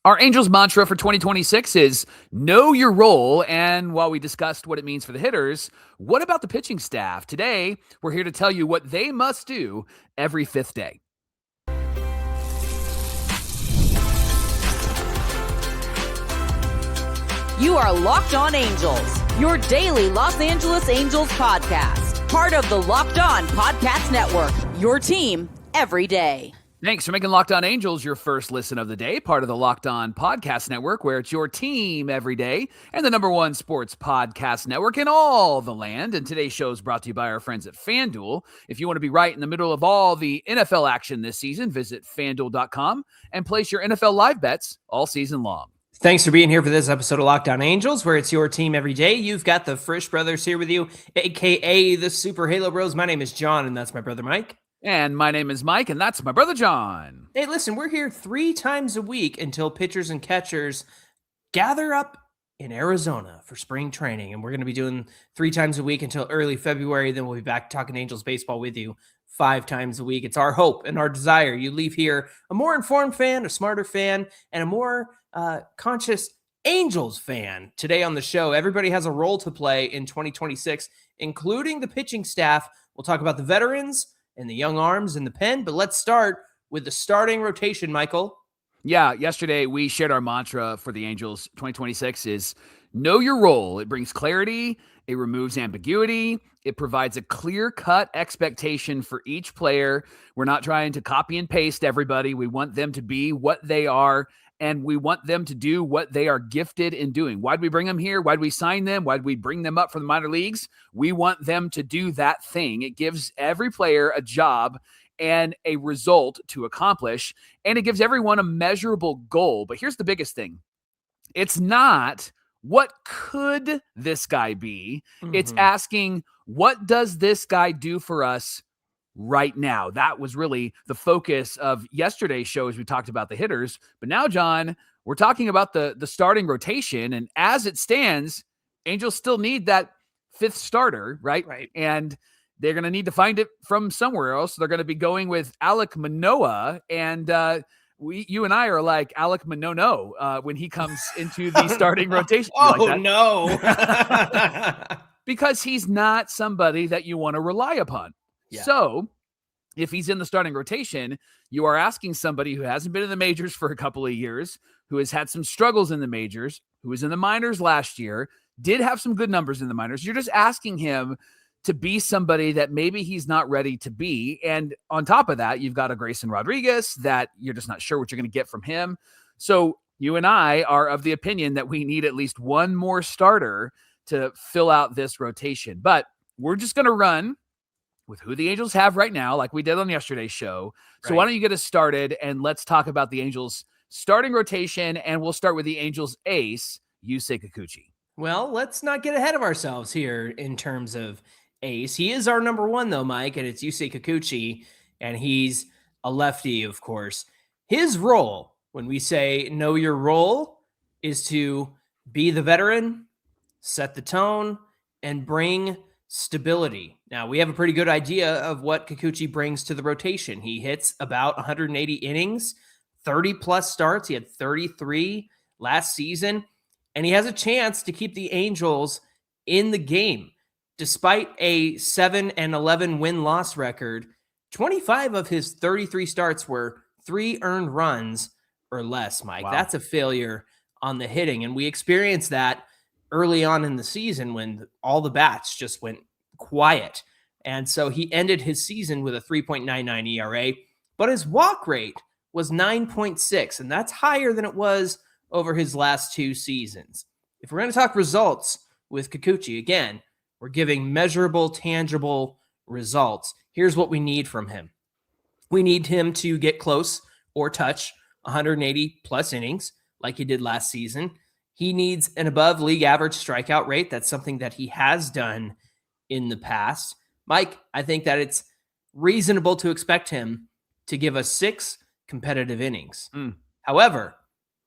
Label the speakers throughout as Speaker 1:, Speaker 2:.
Speaker 1: Our Angels mantra for 2026 is know your role. And while we discussed what it means for the hitters, what about the pitching staff? Today, we're here to tell you what they must do every fifth day.
Speaker 2: You are Locked On Angels, your daily Los Angeles Angels podcast. Part of the Locked On Podcast Network, your team every day.
Speaker 1: Thanks for making Locked On Angels your first listen of the day, part of the Locked On Podcast Network, where it's your team every day and the number one sports podcast network in all the land. And today's show is brought to you by our friends at FanDuel. If you want to be right in the middle of all the NFL action this season, visit FanDuel.com and place your NFL live bets all season long.
Speaker 3: Thanks for being here for this episode of Locked On Angels, where it's your team every day. You've got the Frisch brothers here with you, a.k.a. the Super Halo Bros. My name is Jon, and that's my brother Mike.
Speaker 1: And my name is Mike, and that's my brother Jon.
Speaker 3: Hey, listen, we're here 3 times a week until pitchers and catchers gather up in Arizona for spring training. And we're going to be doing 3 times a week until early February. Then we'll be back talking Angels baseball with you 5 times a week. It's our hope and our desire you leave here a more informed fan, a smarter fan, and a more conscious Angels fan. Today on the show, everybody has a role to play in 2026, including the pitching staff. We'll talk about the veterans and the young arms in the pen, but let's start with the starting rotation, Michael.
Speaker 1: Yeah, yesterday we shared our mantra for the Angels 2026 is know your role. It brings clarity, it removes ambiguity, it provides a clear-cut expectation for each player. We're not trying to copy and paste everybody. We want them to be what they are, and we want them to do what they are gifted in doing. Why'd we bring them here? Why'd we sign them? Why'd we bring them up from the minor leagues? We want them to do that thing. It gives every player a job and a result to accomplish, and it gives everyone a measurable goal. But here's the biggest thing. It's not what could this guy be? It's asking, what does this guy do for us right now? That was really the focus of yesterday's show as we talked about the hitters. But now, Jon, we're talking about the starting rotation. And as it stands, Angels still need that 5th starter, right?
Speaker 3: Right.
Speaker 1: And they're going to need to find it from somewhere else. They're going to be going with Alek Manoah. And you and I are like Alek Manoah when he comes into the starting rotation.
Speaker 3: No.
Speaker 1: Because he's not somebody that you want to rely upon. Yeah. So if he's in the starting rotation, you are asking somebody who hasn't been in the majors for a couple of years, who has had some struggles in the majors, who was in the minors last year, did have some good numbers in the minors. You're just asking him to be somebody that maybe he's not ready to be. And on top of that, you've got a Grayson Rodriguez that you're just not sure what you're going to get from him. So you and I are of the opinion that we need at least one more starter to fill out this rotation. But we're just going to run with who the Angels have right now, like we did on yesterday's show. So why don't you get us started, and let's talk about the Angels starting rotation, and we'll start with the Angels ace, Yusei Kikuchi.
Speaker 3: Well, let's not get ahead of ourselves here in terms of ace. He is our number 1, though, Mike, and it's Yusei Kikuchi, and he's a lefty, of course. His role, when we say know your role, is to be the veteran, set the tone, and bring stability. Now, we have a pretty good idea of what Kikuchi brings to the rotation. He hits about 180 innings, 30-plus starts. He had 33 last season, and he has a chance to keep the Angels in the game. Despite a 7-11 win-loss record, 25 of his 33 starts were 3 earned runs or less, Mike. Wow. That's a failure on the hitting, and we experienced that early on in the season when all the bats just went quiet. And so he ended his season with a 3.99 ERA, but his walk rate was 9.6, and that's higher than it was over his last 2 seasons. If we're going to talk results with Kikuchi, again, we're giving measurable, tangible results. Here's what we need from him. We need him to get close or touch 180 plus innings like he did last season. He needs an above league average strikeout rate. That's something that he has done in the past. Mike, I think that it's reasonable to expect him to give us 6 competitive innings. However,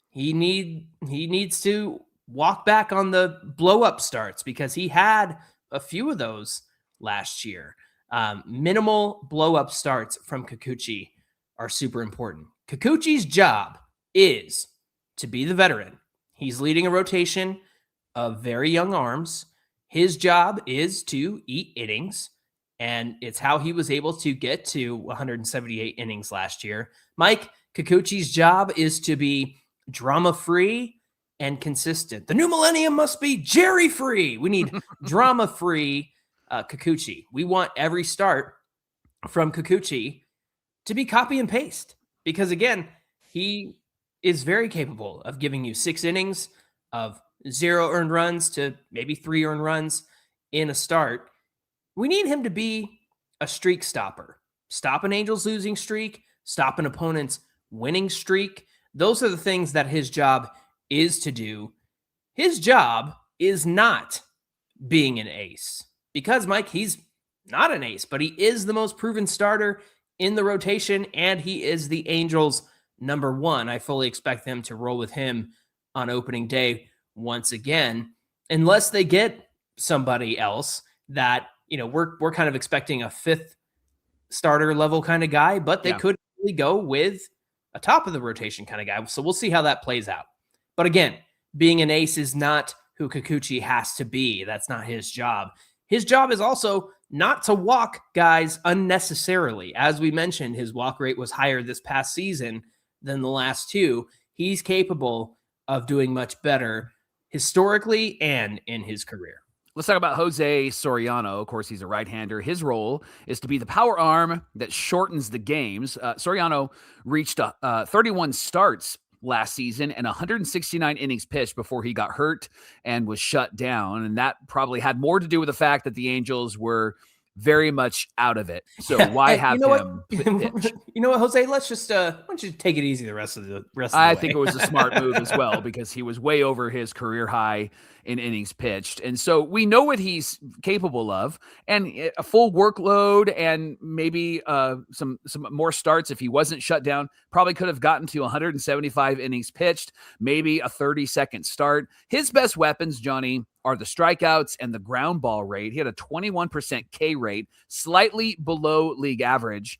Speaker 3: he needs to walk back on the blow-up starts because he had a few of those last year. Minimal blow-up starts from Kikuchi are super important. Kikuchi's job is to be the veteran. He's leading a rotation of very young arms. His job is to eat innings, and it's how he was able to get to 178 innings last year. Mike Kikuchi's job is to be drama-free and consistent. The new millennium must be Jerry-free. We need drama-free Kikuchi. We want every start from Kikuchi to be copy and paste because, again, he is very capable of giving you 6 innings of 0 earned runs to maybe 3 earned runs in a start. We need him to be a streak stopper. Stop an Angels losing streak, stop an opponent's winning streak. Those are the things that his job is to do. His job is not being an ace because, Mike, he's not an ace, but he is the most proven starter in the rotation, and he is the Angels' number 1. I fully expect them to roll with him on opening day once again, unless they get somebody else that, we're kind of expecting a 5th starter level kind of guy, but they could really go with a top of the rotation kind of guy. So we'll see how that plays out. But again, being an ace is not who Kikuchi has to be. That's not his job. His job is also not to walk guys unnecessarily. As we mentioned, his walk rate was higher this past season than the last 2. He's capable of doing much better historically and in his career.
Speaker 1: Let's talk about José Soriano. Of course, he's a right-hander. His role is to be the power arm that shortens the games. Soriano reached 31 starts last season and 169 innings pitched before he got hurt and was shut down. And that probably had more to do with the fact that the Angels were very much out of it. So why have him pitch?
Speaker 3: You know what, Jose? Let's just why don't you take it easy the rest of the way.
Speaker 1: I think it was a smart move as well because he was way over his career high in innings pitched. And so we know what he's capable of, and a full workload and maybe some more starts if he wasn't shut down, probably could have gotten to 175 innings pitched, maybe a 30-second start. His best weapons, Johnny, are the strikeouts and the ground ball rate. He had a 21% K rate, slightly below league average.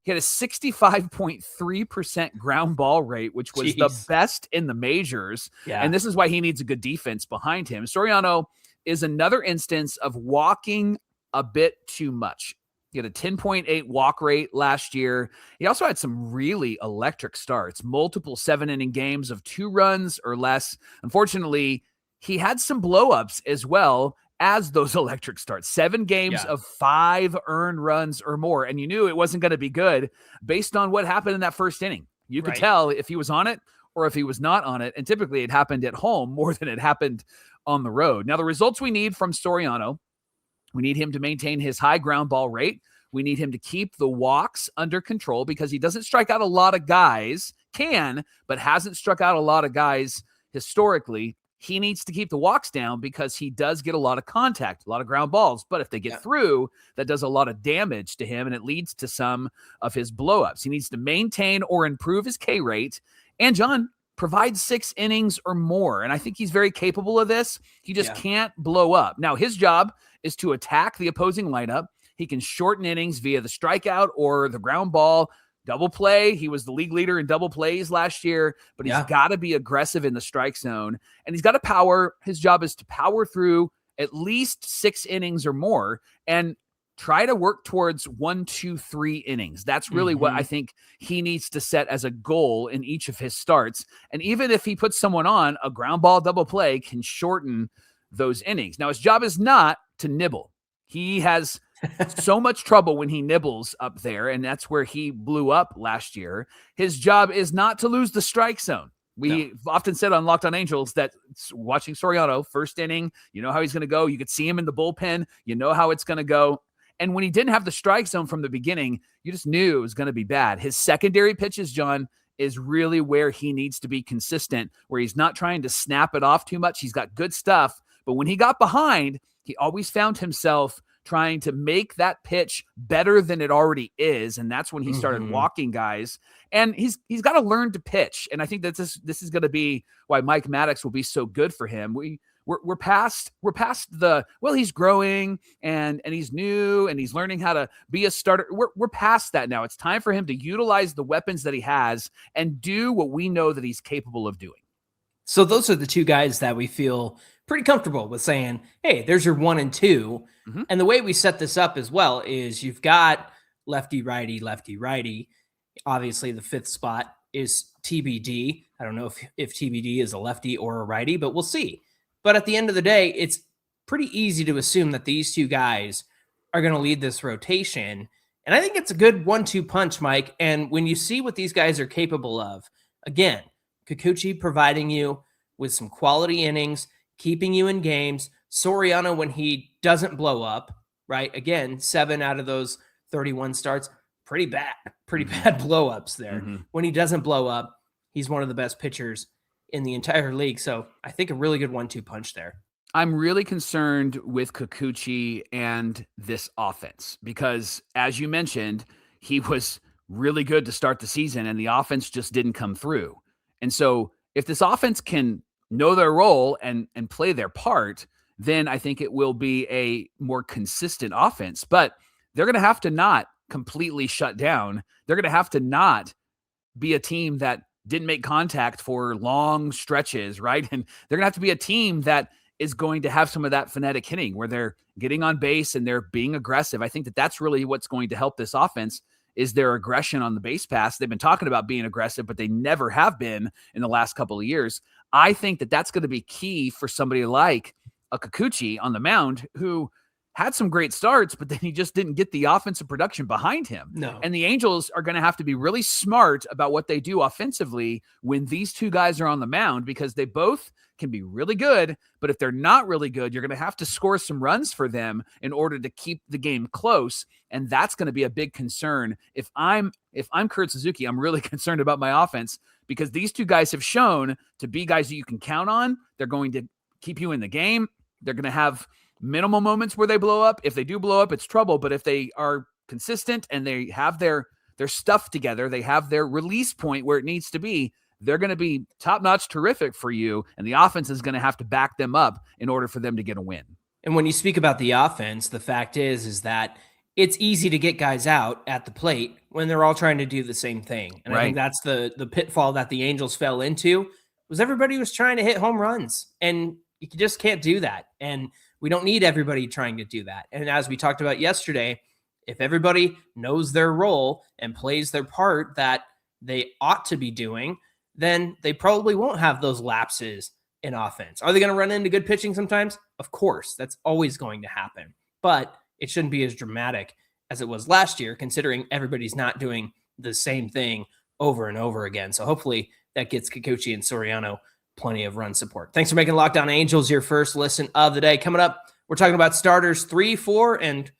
Speaker 1: He had a 65.3% ground ball rate, which was the best in the majors. Yeah. And this is why he needs a good defense behind him. Soriano is another instance of walking a bit too much. He had a 10.8 walk rate last year. He also had some really electric starts, multiple 7-inning games of 2 runs or less. Unfortunately, he had some blow-ups as well as those electric starts. 7 games of 5 earned runs or more. And you knew it wasn't going to be good based on what happened in that first inning. You could tell if he was on it or if he was not on it. And typically it happened at home more than it happened on the road. Now, the results we need from Soriano, we need him to maintain his high ground ball rate. We need him to keep the walks under control because he doesn't strike out a lot of guys, but hasn't struck out a lot of guys historically. He needs to keep the walks down because he does get a lot of contact, a lot of ground balls. But if they get through, that does a lot of damage to him, and it leads to some of his blowups. He needs to maintain or improve his K rate. And John, provide 6 innings or more. And I think he's very capable of this. He just can't blow up. Now, his job is to attack the opposing lineup. He can shorten innings via the strikeout or the ground ball. Double play. He was the league leader in double plays last year, but he's got to be aggressive in the strike zone, and he's got to power. His job is to power through at least 6 innings or more and try to work towards 1, 2, 3 innings. That's really what I think he needs to set as a goal in each of his starts. And even if he puts someone on, a ground ball double play can shorten those innings. Now, his job is not to nibble. He has so much trouble when he nibbles up there, and that's where he blew up last year. His job is not to lose the strike zone. We've often said on Locked On Angels that watching Soriano, first inning, you know how he's going to go. You could see him in the bullpen. You know how it's going to go. And when he didn't have the strike zone from the beginning, you just knew it was going to be bad. His secondary pitches, John, is really where he needs to be consistent, where he's not trying to snap it off too much. He's got good stuff. But when he got behind, he always found himself trying to make that pitch better than it already is. And that's when he started walking guys. And he's got to learn to pitch. And I think that this is going to be why Mike Maddox will be so good for him. We're past the, well, he's growing and he's new and he's learning how to be a starter. We're past that now. It's time for him to utilize the weapons that he has and do what we know that he's capable of doing.
Speaker 3: So those are the two guys that we feel pretty comfortable with saying, hey, there's your 1 and 2.
Speaker 1: Mhm.
Speaker 3: And the way we set this up as well is you've got lefty, righty. Obviously, the 5th spot is TBD. I don't know if TBD is a lefty or a righty, but we'll see. But at the end of the day, it's pretty easy to assume that these two guys are going to lead this rotation. And I think it's a good 1-2 punch, Mike. And when you see what these guys are capable of, again, Kikuchi providing you with some quality innings, keeping you in games. Soriano, when he doesn't blow up, right? Again, 7 out of those 31 starts, pretty bad blow-ups there.
Speaker 1: Mm-hmm.
Speaker 3: When he doesn't blow up, he's one of the best pitchers in the entire league. So I think a really good 1-2 punch there.
Speaker 1: I'm really concerned with Kikuchi and this offense because, as you mentioned, he was really good to start the season and the offense just didn't come through. And so if this offense can know their role and play their part, then I think it will be a more consistent offense. But they're going to have to not completely shut down. They're going to have to not be a team that didn't make contact for long stretches, right? And they're going to have to be a team that is going to have some of that phonetic hitting where they're getting on base and they're being aggressive. I think that that's really what's going to help this offense is their aggression on the base pass. They've been talking about being aggressive, but they never have been in the last couple of years. I think that that's going to be key for somebody like a Kikuchi on the mound who had some great starts, but then he just didn't get the offensive production behind him.
Speaker 3: No.
Speaker 1: And the Angels are going to have to be really smart about what they do offensively when these two guys are on the mound, because they both can be really good, but if they're not really good, you're going to have to score some runs for them in order to keep the game close. And that's going to be a big concern. If I'm Kurt Suzuki, I'm really concerned about my offense because these two guys have shown to be guys that you can count on. They're going to keep you in the game. They're going to have minimal moments where they blow up. If they do blow up, it's trouble. But if they are consistent and they have their stuff together, they have their release point where it needs to be, they're going to be top-notch terrific for you. And the offense is going to have to back them up in order for them to get a win.
Speaker 3: And when you speak about the offense, the fact is that it's easy to get guys out at the plate when they're all trying to do the same thing. And I think that's the pitfall that the Angels fell into was everybody was trying to hit home runs. And you just can't do that. And we don't need everybody trying to do that. And as we talked about yesterday, if everybody knows their role and plays their part that they ought to be doing, then they probably won't have those lapses in offense. Are they going to run into good pitching sometimes? Of course, that's always going to happen. But it shouldn't be as dramatic as it was last year, considering everybody's not doing the same thing over and over again. So hopefully that gets Kikuchi and Soriano plenty of run support. Thanks for making Locked On Angels your first listen of the day. Coming up, we're talking about starters 3, 4, and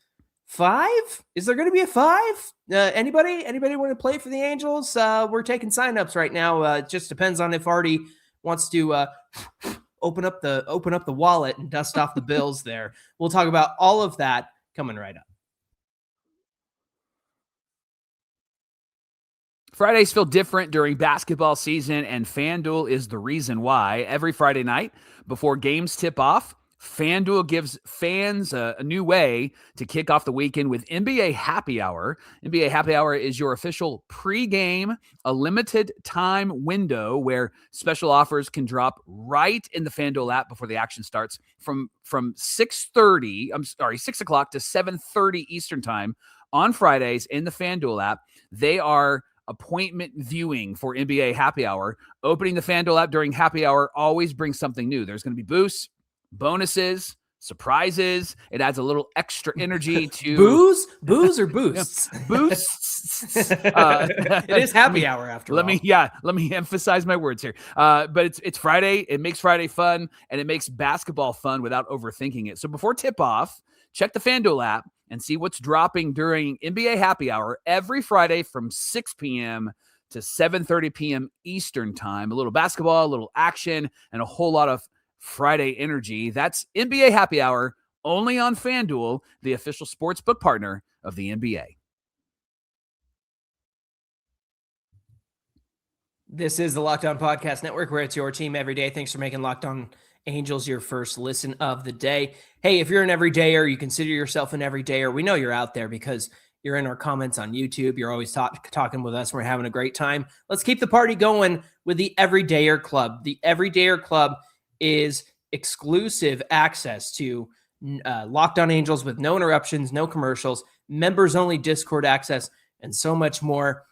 Speaker 3: 5. Is there going to be a 5? Anybody want to play for the Angels? We're taking signups right now. It just depends on if Artie wants to open up the wallet and dust off the bills there. We'll talk about all of that coming right up.
Speaker 1: Fridays feel different during basketball season, and FanDuel is the reason why. Every Friday night before games tip off, FanDuel gives fans a new way to kick off the weekend with NBA Happy Hour. NBA Happy Hour is your official pregame, a limited time window where special offers can drop right in the FanDuel app before the action starts from 6 o'clock to 7:30 Eastern time on Fridays in the FanDuel app. They are appointment viewing for NBA Happy Hour. Opening the FanDuel app during Happy Hour always brings something new. There's going to be boosts, bonuses, surprises. It adds a little extra energy to
Speaker 3: booze or boosts.
Speaker 1: Boosts.
Speaker 3: It is happy hour after all.
Speaker 1: Let me emphasize my words here. But it's Friday. It makes Friday fun, and it makes basketball fun without overthinking it. So before tip off, check the FanDuel app and see what's dropping during NBA Happy Hour every Friday from 6 p.m. to 7:30 p.m. Eastern time. A little basketball, a little action, and a whole lot of Friday energy. That's NBA Happy Hour only on FanDuel, the official sportsbook partner of the NBA.
Speaker 3: This is the Locked On Podcast Network, where it's your team every day. Thanks for making Locked On Angels your first listen of the day. Hey, if you're an everydayer, you consider yourself an everydayer, we know you're out there because You're in our comments on YouTube. You're always talking with us. We're having a great time. Let's keep the party going with the Everydayer Club. The Everydayer Club is exclusive access to Locked On Angels with no interruptions, no commercials, members-only Discord access, and so much more.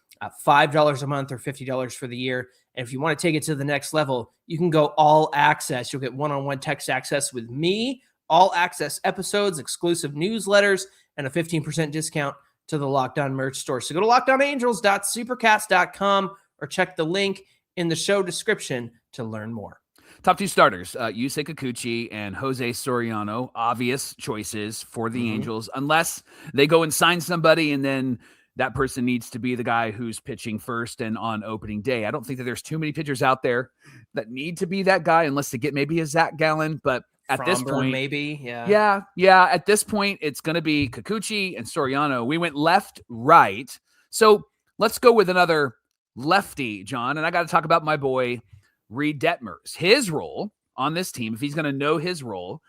Speaker 3: $5 a month or $50 for the year. And if you want to take it to the next level, you can go all access. You'll get one-on-one text access with me, all access episodes, exclusive newsletters, and a 15% discount to the Locked On merch store. So go to lockedonangels.supercast.com or check the link in the show description to learn more.
Speaker 1: Top two starters, Yusei Kikuchi and José Soriano, obvious choices for the Angels, unless they go and sign somebody and then that person needs to be the guy who's pitching first and on opening day. I don't think that there's too many pitchers out there that need to be that guy unless they get maybe a Zach Gallen. But at this point,
Speaker 3: maybe.
Speaker 1: Yeah. At this point, it's going to be Kikuchi and Soriano. We went left, right. So let's go with another lefty, John. And I got to talk about my boy, Reid Detmers. His role on this team, if he's going to know his role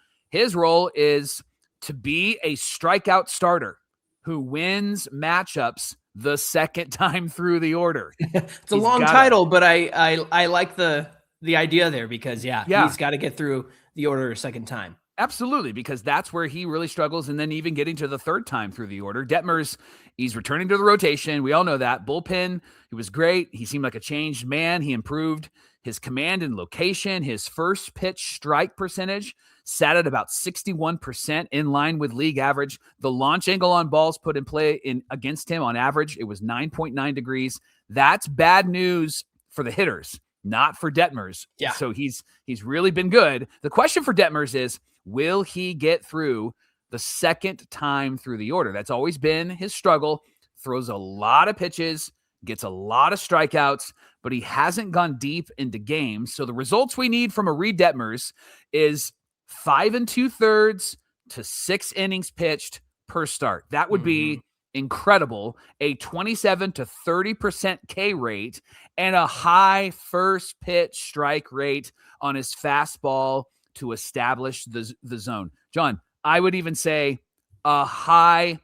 Speaker 1: is to be a strikeout starter who wins matchups the second time through the order.
Speaker 3: It's a long title, but I like the idea there because he's got to get through the order a second time.
Speaker 1: Absolutely, because that's where he really struggles, and then even getting to the third time through the order. Detmers, he's returning to the rotation. We all know that. Bullpen, he was great. He seemed like a changed man. He improved his command and location. His first pitch strike percentage sat at about 61%, in line with league average. The launch angle on balls put in play against him on average, it was 9.9 degrees. That's bad news for the hitters, not for Detmers.
Speaker 3: Yeah.
Speaker 1: So he's really been good. The question for Detmers is, will he get through the second time through the order? That's always been his struggle. Throws a lot of pitches, gets a lot of strikeouts, but he hasn't gone deep into games. So the results we need from a Reid Detmers is 5 2/3 to 6 innings pitched per start. That would be incredible. A 27 to 30% K rate and a high first pitch strike rate on his fastball to establish the zone. John, I would even say a high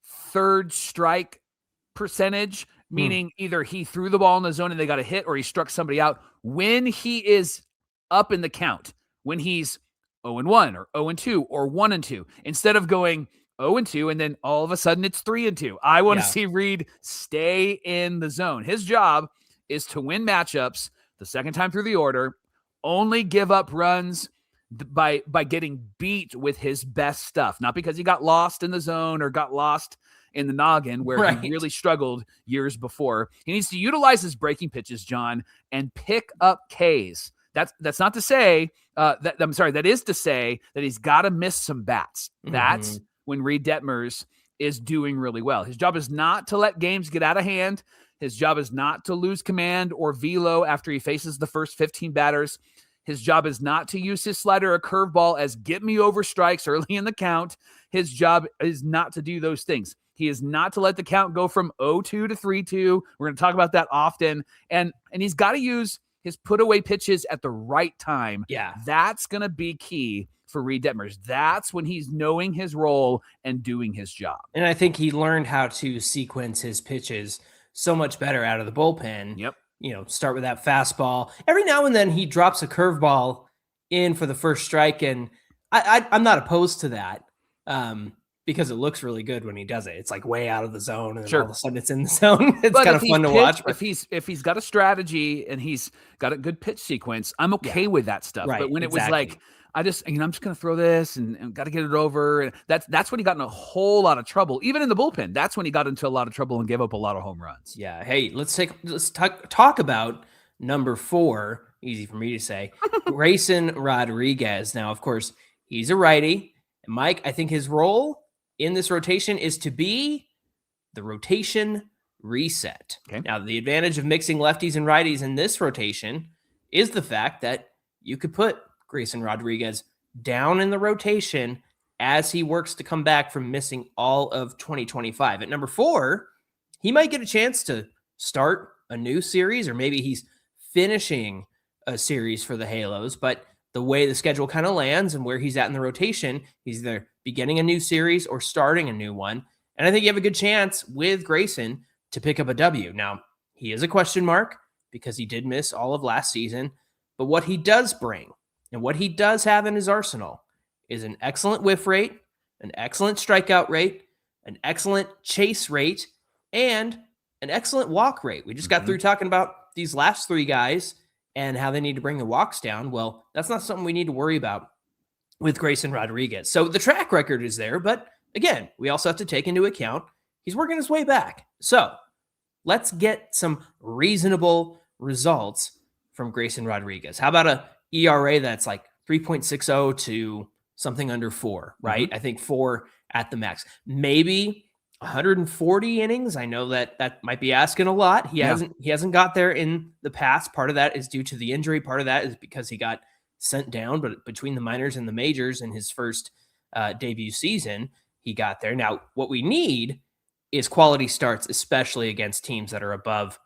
Speaker 1: third strike percentage, meaning either he threw the ball in the zone and they got a hit or he struck somebody out when he is up in the count, when he's 0-1 or 0-2 or 1-2, instead of going 0-2 and then all of a sudden it's 3-2. I want to see Reid stay in the zone. His job is to win matchups the second time through the order, only give up runs by getting beat with his best stuff, not because he got lost in the zone or got lost in the noggin where he really struggled years before. He needs to utilize his breaking pitches, John, and pick up Ks. That's not to say that is to say that he's got to miss some bats. That's when Reid Detmers is doing really well. His job is not to let games get out of hand. His job is not to lose command or velo after he faces the first 15 batters. His job is not to use his slider or curveball as get me over strikes early in the count. His job is not to do those things. He is not to let the count go from 0-2 to 3-2. We're going to talk about that often. And he's got to use his put away pitches at the right time.
Speaker 3: Yeah.
Speaker 1: That's going to be key for Reid Detmers. That's when he's knowing his role and doing his job.
Speaker 3: And I think he learned how to sequence his pitches so much better out of the bullpen.
Speaker 1: Yep.
Speaker 3: Start with that fastball. Every now and then he drops a curveball in for the first strike. And I'm not opposed to that because it looks really good when he does it. It's like way out of the zone and then all of a sudden it's in the zone. It's kind of fun to watch.
Speaker 1: But if he's got a strategy and he's got a good pitch sequence, I'm okay with that stuff.
Speaker 3: Right,
Speaker 1: but when it was like, I'm just going to throw this and got to get it over. And that's when he got in a whole lot of trouble. Even in the bullpen, that's when he got into a lot of trouble and gave up a lot of home runs.
Speaker 3: Yeah. Hey, let's talk about number 4. Easy for me to say. Grayson Rodriguez. Now, of course, he's a righty. And Mike, I think his role in this rotation is to be the rotation reset.
Speaker 1: Okay.
Speaker 3: Now, the advantage of mixing lefties and righties in this rotation is the fact that you could put Grayson Rodriguez down in the rotation as he works to come back from missing all of 2025. At number 4, he might get a chance to start a new series, or maybe he's finishing a series for the Halos. But the way the schedule kind of lands and where he's at in the rotation, he's either beginning a new series or starting a new one. And I think you have a good chance with Grayson to pick up a W. Now, he is a question mark because he did miss all of last season. But what he does bring and what he does have in his arsenal is an excellent whiff rate, an excellent strikeout rate, an excellent chase rate, and an excellent walk rate. We just got through talking about these last three guys and how they need to bring the walks down. Well, that's not something we need to worry about with Grayson Rodriguez. So the track record is there, but again, we also have to take into account he's working his way back. So let's get some reasonable results from Grayson Rodriguez. How about a ERA that's like 3.60 to something under 4, right? I think 4 at the max. Maybe 140 innings. I know that might be asking a lot. He hasn't got there in the past. Part of that is due to the injury. Part of that is because he got sent down, but between the minors and the majors in his first debut season, he got there. Now, what we need is quality starts, especially against teams that are above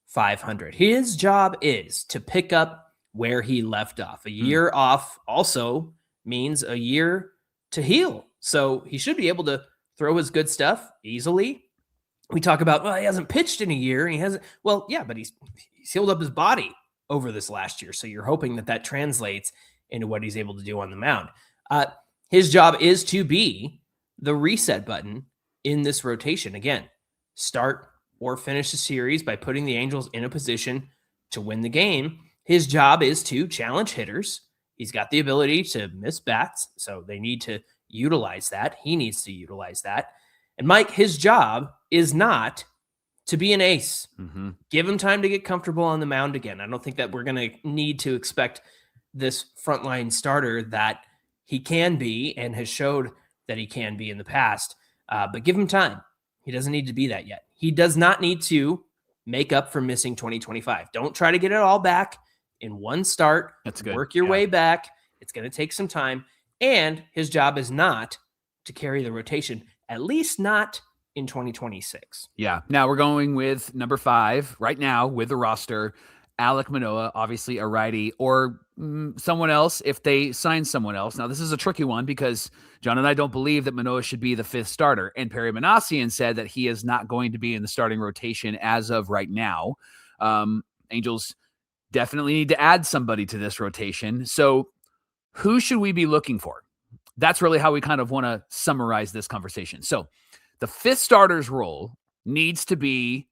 Speaker 3: 500. His job is to pick up where he left off. A year off also means a year to heal. So he should be able to throw his good stuff easily. We talk about, well, he hasn't pitched in a year. And he hasn't. Well, yeah, but he's healed up his body over this last year. So you're hoping that translates into what he's able to do on the mound. His job is to be the reset button in this rotation. Again, start or finish the series by putting the Angels in a position to win the game. His job is to challenge hitters. He's got the ability to miss bats, so they need to utilize that. He needs to utilize that. And Mike, his job is not to be an ace. Give him time to get comfortable on the mound again. I don't think that we're going to need to expect this frontline starter that he can be and has showed that he can be in the past. But give him time. He doesn't need to be that yet. He does not need to make up for missing 2025. Don't try to get it all back in one start.
Speaker 1: That's good.
Speaker 3: Work your way back. It's going to take some time. And his job is not to carry the rotation, at least not in 2026.
Speaker 1: Yeah. Now we're going with number 5 right now with the roster. Alek Manoah, obviously a righty, or someone else if they sign someone else. Now, this is a tricky one because Jon and I don't believe that Manoah should be the 5th starter. And Perry Minasian said that he is not going to be in the starting rotation as of right now. Angels definitely need to add somebody to this rotation. So who should we be looking for? That's really how we kind of want to summarize this conversation. So the 5th starter's role needs to be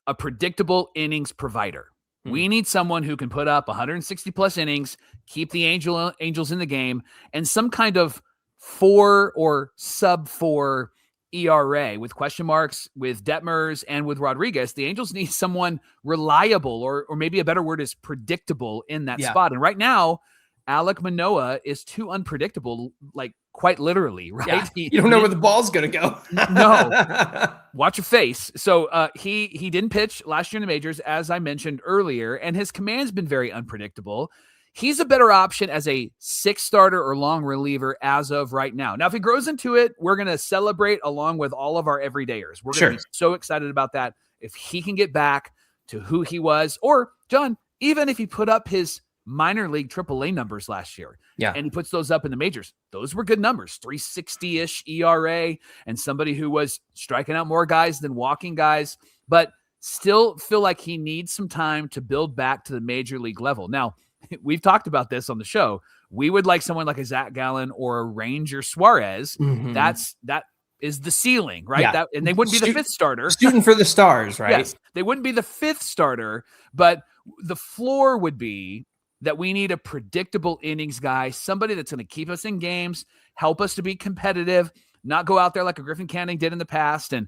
Speaker 1: a predictable innings provider. We need someone who can put up 160 plus innings, keep the Angels in the game, and some kind of 4 or sub 4 ERA with question marks with Detmers and with Rodriguez. The Angels need someone reliable, or maybe a better word is predictable in that spot. And right now, Alek Manoah is too unpredictable, like quite literally, right?
Speaker 3: Yeah. You don't know where the ball's going to go.
Speaker 1: No. Watch your face. So he didn't pitch last year in the majors, as I mentioned earlier, and his command's been very unpredictable. He's a better option as a 6th starter or long reliever as of right now. Now, if he grows into it, we're going to celebrate along with all of our everydayers. We're going to be so excited about that. If he can get back to who he was, or Jon, even if he put up his minor league AAA numbers last year. And he puts those up in the majors. Those were good numbers, 360-ish ERA, and somebody who was striking out more guys than walking guys, but still feel like he needs some time to build back to the major league level. Now, we've talked about this on the show. We would like someone like a Zach Gallen or a Ranger Suarez. That is the ceiling, right? And they wouldn't be the 5th starter.
Speaker 3: Shooting for the stars, right?
Speaker 1: Yes, they wouldn't be the 5th starter, but the floor would be that we need a predictable innings guy, somebody that's going to keep us in games, help us to be competitive, not go out there like a Griffin Canning did in the past and,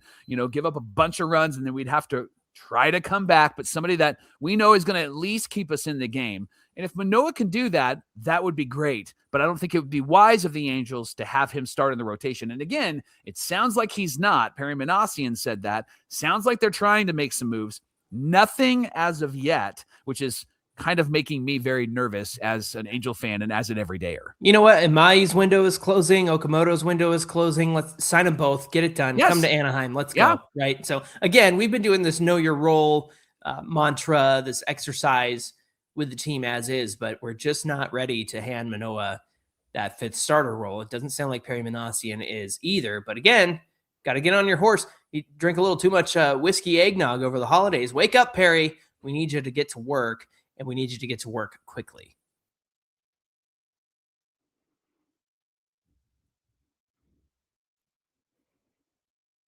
Speaker 1: give up a bunch of runs and then we'd have to try to come back, but somebody that we know is going to at least keep us in the game. And if Manoah can do that, that would be great. But I don't think it would be wise of the Angels to have him start in the rotation. And again, it sounds like he's not. Perry Minasian said that. Sounds like they're trying to make some moves. Nothing as of yet, which is kind of making me very nervous as an Angel fan and as an everydayer.
Speaker 3: You know what? Amai's window is closing. Okamoto's window is closing. Let's sign them both. Get it done.
Speaker 1: Yes.
Speaker 3: Come to Anaheim. Let's go. Right. So again, we've been doing this know your role mantra, this exercise with the team as is, but we're just not ready to hand Manoah that 5th starter role. It doesn't sound like Perry Minasian is either. But again, Got to get on your horse. You drink a little too much whiskey eggnog over the holidays. Wake up, Perry. We need you to get to work, and we need you to get to work quickly.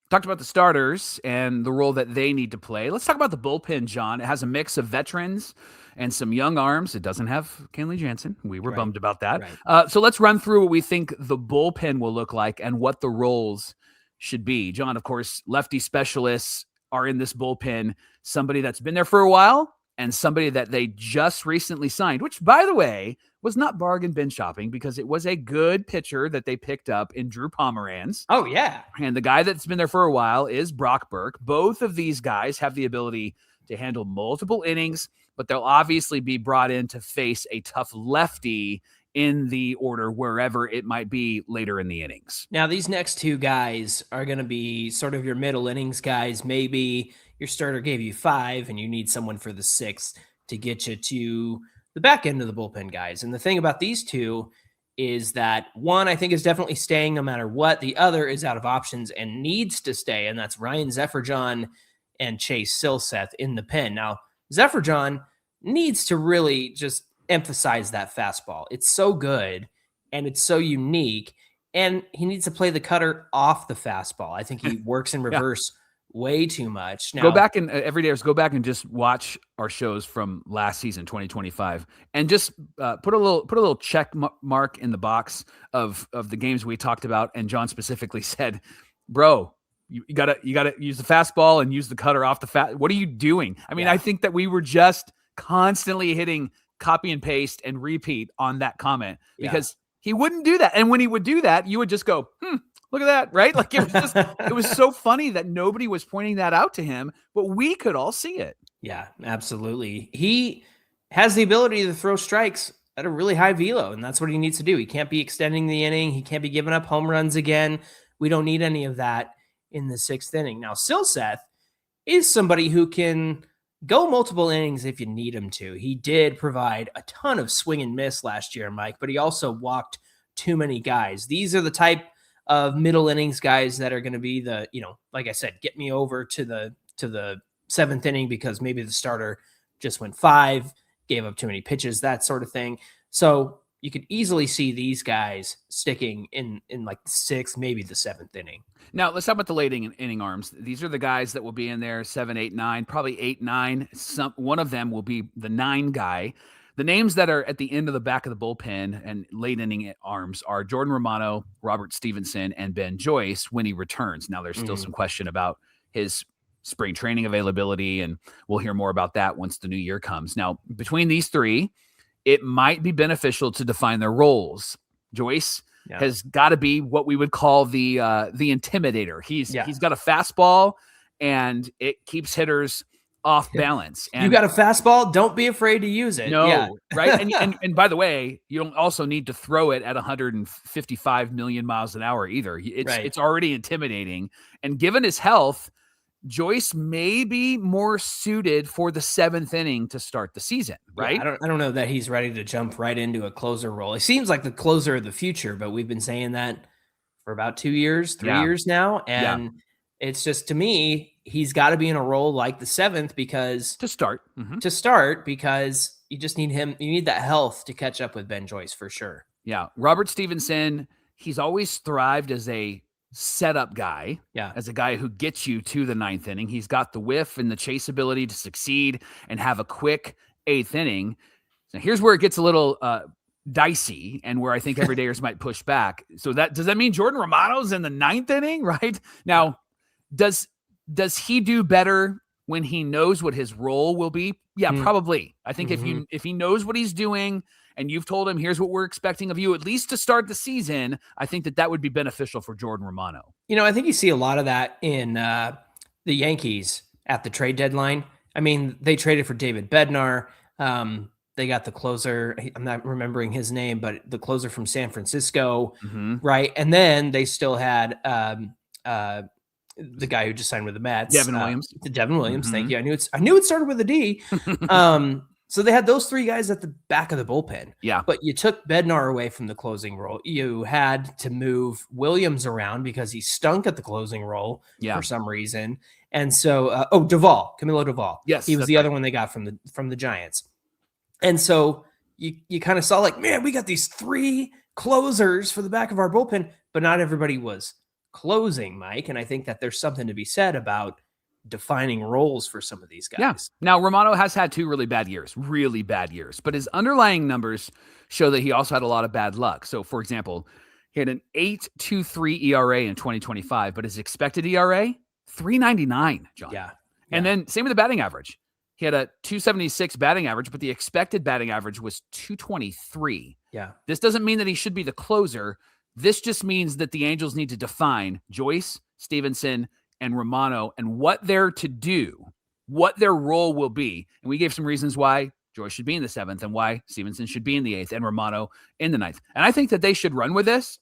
Speaker 1: Talked about the starters and the role that they need to play. Let's talk about the bullpen, John. It has a mix of veterans and some young arms. It doesn't have Kenley Jansen. We were bummed about that.
Speaker 3: Right.
Speaker 1: So let's run through what we think the bullpen will look like and what the roles should be. John, of course, lefty specialists are in this bullpen. Somebody that's been there for a while and somebody that they just recently signed, which, by the way, was not bargain bin shopping because it was a good pitcher that they picked up in Drew Pomeranz.
Speaker 3: Oh, yeah.
Speaker 1: And the guy that's been there for a while is Brock Burke. Both of these guys have the ability to handle multiple innings, but they'll obviously be brought in to face a tough lefty in the order wherever it might be later in the innings.
Speaker 3: Now, these next two guys are going to be sort of your middle innings guys. Maybe your starter gave you 5 and you need someone for the 6th to get you to the back end of the bullpen guys. And the thing about these two is that one, I think, is definitely staying no matter what. The other is out of options and needs to stay, and that's Ryan Zeferjahn and Chase Silseth in the pen. Now, Zeferjahn needs to really just emphasize that fastball. It's so good and it's so unique, and he needs to play the cutter off the fastball. I think he works in reverse way too much. Now,
Speaker 1: go back and go back and just watch our shows from last season, 2025, and just put a little check mark in the box of the games we talked about. And John specifically said, bro, you gotta use the fastball and use the cutter off the What are you doing? I mean, I think that we were just constantly hitting copy and paste and repeat on that comment because he wouldn't do that. And when he would do that, you would just go, look at that, right? Like it was so funny that nobody was pointing that out to him, but we could all see it.
Speaker 3: Yeah, absolutely. He has the ability to throw strikes at a really high velo, and that's what he needs to do. He can't be extending the inning. He can't be giving up home runs again. We don't need any of that in the 6th inning. Now, Silseth is somebody who can go multiple innings if you need him to. He did provide a ton of swing and miss last year, Mike, but he also walked too many guys. These are the type of middle innings guys that are going to be the, like I said, get me over to the 7th inning because maybe the starter just went 5, gave up too many pitches, that sort of thing. So you could easily see these guys sticking in like the 6th, maybe the 7th inning.
Speaker 1: Now, let's talk about the late inning arms. These are the guys that will be in there 7, 8, 9, probably 8, 9. One of them will be the 9 guy. The names that are at the end of the back of the bullpen and late inning arms are Jordan Romano, Robert Stephenson, and Ben Joyce when he returns. Now, there's still some question about his spring training availability, and we'll hear more about that once the new year comes. Now, between these 3, it might be beneficial to define their roles. Joyce has got to be what we would call the intimidator. He's got a fastball, and it keeps hitters off balance. And
Speaker 3: you got a fastball, don't be afraid to use it.
Speaker 1: No, right? And by the way, you don't also need to throw it at 155 million miles an hour either. It's already intimidating. And given his health, Joyce may be more suited for the 7th inning to start the season, right?
Speaker 3: Yeah, I don't know that he's ready to jump right into a closer role. He seems like the closer of the future, but we've been saying that for about 2 years, 3 years now. And it's just, to me, he's got to be in a role like the 7th because to start because you just need him. You need that health to catch up with Ben Joyce for sure.
Speaker 1: Yeah. Robert Stephenson, he's always thrived as a setup guy, as a guy who gets you to the 9th inning. He's got the whiff and the chase ability to succeed and have a quick 8th inning. Now, here's where it gets a little dicey and where I think everydayers might push back. So does that mean Jordan Romano's in the 9th inning, right? Now, does he do better when he knows what his role will be? Yeah, probably. I think if he knows what he's doing and you've told him, here's what we're expecting of you, at least to start the season, I think that would be beneficial for Jordan Romano. I think you see a lot of that in the Yankees at the trade deadline. I mean, they traded for David Bednar. They got the closer. I'm not remembering his name, but the closer from San Francisco, right? And then they still had the guy who just signed with the Mets, Devin Williams.
Speaker 3: Devin Williams. Thank you. I knew it started with a D. So they had those three guys at the back of the bullpen.
Speaker 1: Yeah.
Speaker 3: But you took Bednar away from the closing role. You had to move Williams around because he stunk at the closing role for some reason. And so, Camilo Duvall.
Speaker 1: Yes,
Speaker 3: he was the other one they got from the Giants. And so you kind of saw like, man, we got these three closers for the back of our bullpen, but not everybody was closing, Mike. And I think that there's something to be said about defining roles for some of these guys.
Speaker 1: Yeah. Now, Romano has had 2 really bad years, but his underlying numbers show that he also had a lot of bad luck. So, for example, he had an 8.23 ERA in 2025, but his expected ERA, 3.99, John.
Speaker 3: Yeah.
Speaker 1: And then same with the batting average. He had a 276 batting average, but the expected batting average was 223.
Speaker 3: Yeah.
Speaker 1: This doesn't mean that he should be the closer. This just means that the Angels need to define Joyce, Stephenson, and Romano and what they're to do, what their role will be. And we gave some reasons why Joyce should be in the 7th and why Stephenson should be in the 8th and Romano in the 9th. And I think that they should run with this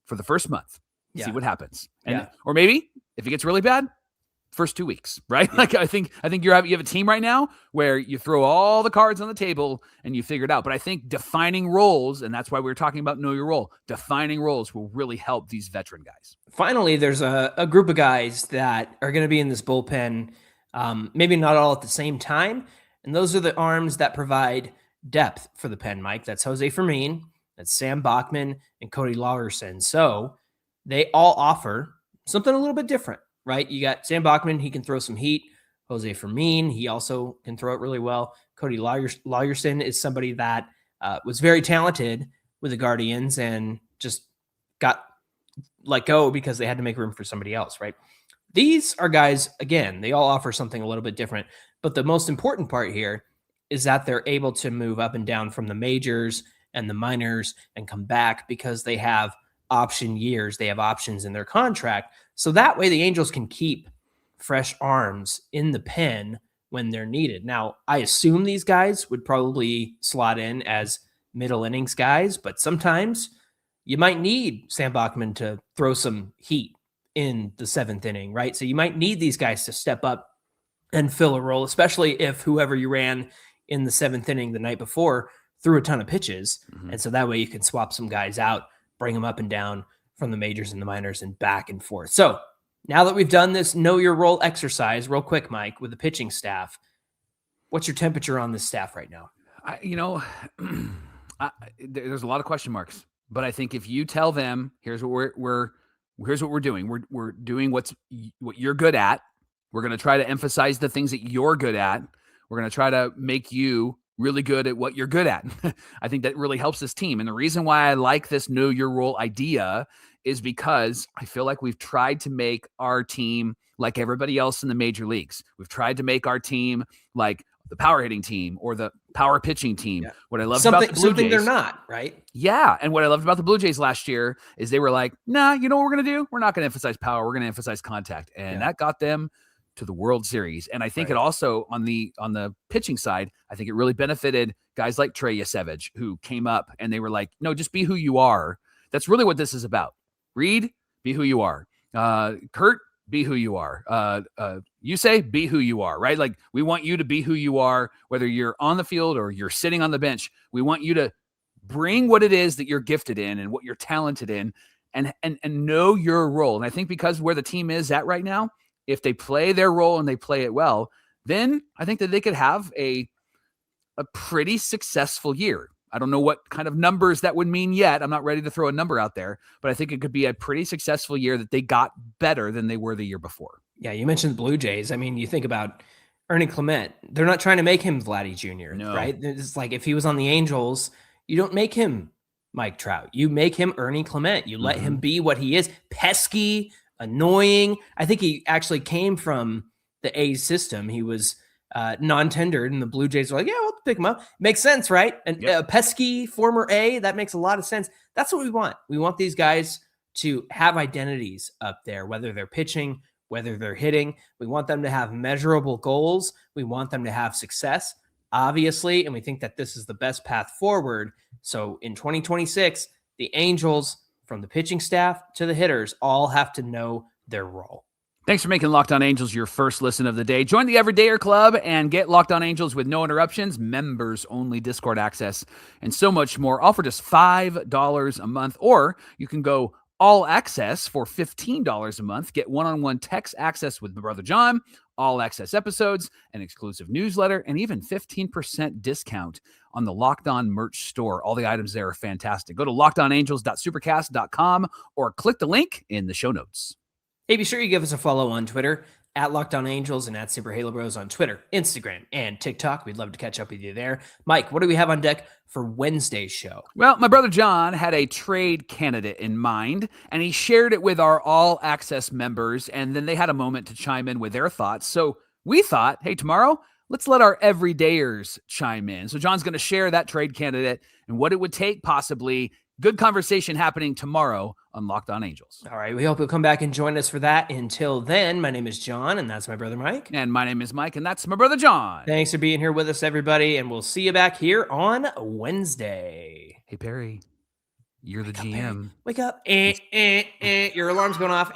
Speaker 1: for the first month, see what happens. And, or maybe if it gets really bad, first 2 weeks, right?
Speaker 3: Yeah.
Speaker 1: Like I think you have a team right now where you throw all the cards on the table and you figure it out. But I think defining roles, and that's why we were talking about know your role, defining roles will really help these veteran guys.
Speaker 3: Finally, there's a group of guys that are going to be in this bullpen, maybe not all at the same time. And those are the arms that provide depth for the pen, Mike. That's Jose Fermin, that's Sam Bachman, and Cody Laursen. So they all offer something a little bit different, right? You got Sam Bachman, he can throw some heat. Jose Fermin, he also can throw it really well. Cody Laursen is somebody that was very talented with the Guardians and just got let go because they had to make room for somebody else, right? These are guys, again, they all offer something a little bit different. But the most important part here is that they're able to move up and down from the majors and the minors and come back because they have option years. They have options in their contract. So that way the Angels can keep fresh arms in the pen when they're needed. Now, I assume these guys would probably slot in as middle innings guys, but sometimes you might need Sam Bachman to throw some heat in the 7th inning, right? So you might need these guys to step up and fill a role, especially if whoever you ran in the 7th inning the night before threw a ton of pitches. Mm-hmm. And so that way you can swap some guys out, bring them up and down from the majors and the minors and back and forth. So now that we've done this know your role exercise real quick, Mike, with the pitching staff, what's your temperature on this staff right now?
Speaker 1: There's a lot of question marks, but I think if you tell them, here's what we're doing. We're doing what you're good at. We're going to try to emphasize the things that you're good at. We're going to try to make you really good at what you're good at. I think that really helps this team. And the reason why I like this know your role idea is because I feel like we've tried to make our team like everybody else in the major leagues. We've tried to make our team like the power hitting team or the power pitching team. Yeah. What I loved about the Blue Jays,
Speaker 3: something they're not, right?
Speaker 1: Yeah. And what I loved about the Blue Jays last year is they were like, nah, you know what we're going to do? We're not going to emphasize power. We're going to emphasize contact. And that got them to the World Series. And I think it also on the pitching side, I think it really benefited guys like Trey Yesevich who came up and they were like, no, just be who you are. That's really what this is about. Reid, be who you are. Kurt, be who you are. Yusei, be who you are, right? Like we want you to be who you are, whether you're on the field or you're sitting on the bench. We want you to bring what it is that you're gifted in and what you're talented in and know your role. And I think because where the team is at right now, if they play their role and they play it well, then I think that they could have a pretty successful year. I don't know what kind of numbers that would mean yet. I'm not ready to throw a number out there, but I think it could be a pretty successful year that they got better than they were the year before.
Speaker 3: Yeah, you mentioned the Blue Jays. I mean, you think about Ernie Clement. They're not trying to make him Vladdy Jr., right? It's like if he was on the Angels, you don't make him Mike Trout. You make him Ernie Clement. You let him be what he is. Pesky, annoying. I think he actually came from the A's system. He was non-tendered, and the Blue Jays were like, yeah, we'll pick him up. Makes sense, right? And pesky former A, that makes a lot of sense. That's what we want. We want these guys to have identities up there, whether they're pitching, whether they're hitting. We want them to have measurable goals. We want them to have success, obviously, and we think that this is the best path forward. So in 2026, the Angels, from the pitching staff to the hitters, all have to know their role.
Speaker 1: Thanks for making Locked On Angels your first listen of the day. Join the Everydayer Club and get Locked On Angels with no interruptions, members-only Discord access, and so much more, all for just $5 a month. Or you can go all access for $15 a month. Get one-on-one text access with my brother Jon, all access episodes, an exclusive newsletter, and even 15% discount on the Locked On merch store. All the items there are fantastic. Go to lockedonangels.supercast.com or click the link in the show notes.
Speaker 3: Hey, be sure you give us a follow on Twitter at Locked On Angels and at Super Halo Bros on Twitter, Instagram, and TikTok. We'd love to catch up with you there. Mike, what do we have on deck for Wednesday's show?
Speaker 1: Well, my brother Jon had a trade candidate in mind, and he shared it with our all access members, and then they had a moment to chime in with their thoughts. So we thought, hey, tomorrow, let's let our everydayers chime in. So Jon's going to share that trade candidate and what it would take possibly. Good conversation happening tomorrow on Locked On Angels.
Speaker 3: All right, we hope you'll come back and join us for that. Until then, my name is Jon, and that's my brother Mike.
Speaker 1: And my name is Mike, and that's my brother Jon.
Speaker 3: Thanks for being here with us, everybody, and we'll see you back here on Wednesday.
Speaker 1: Hey, Perry, you're the GM.
Speaker 3: Wake up. Your alarm's going off.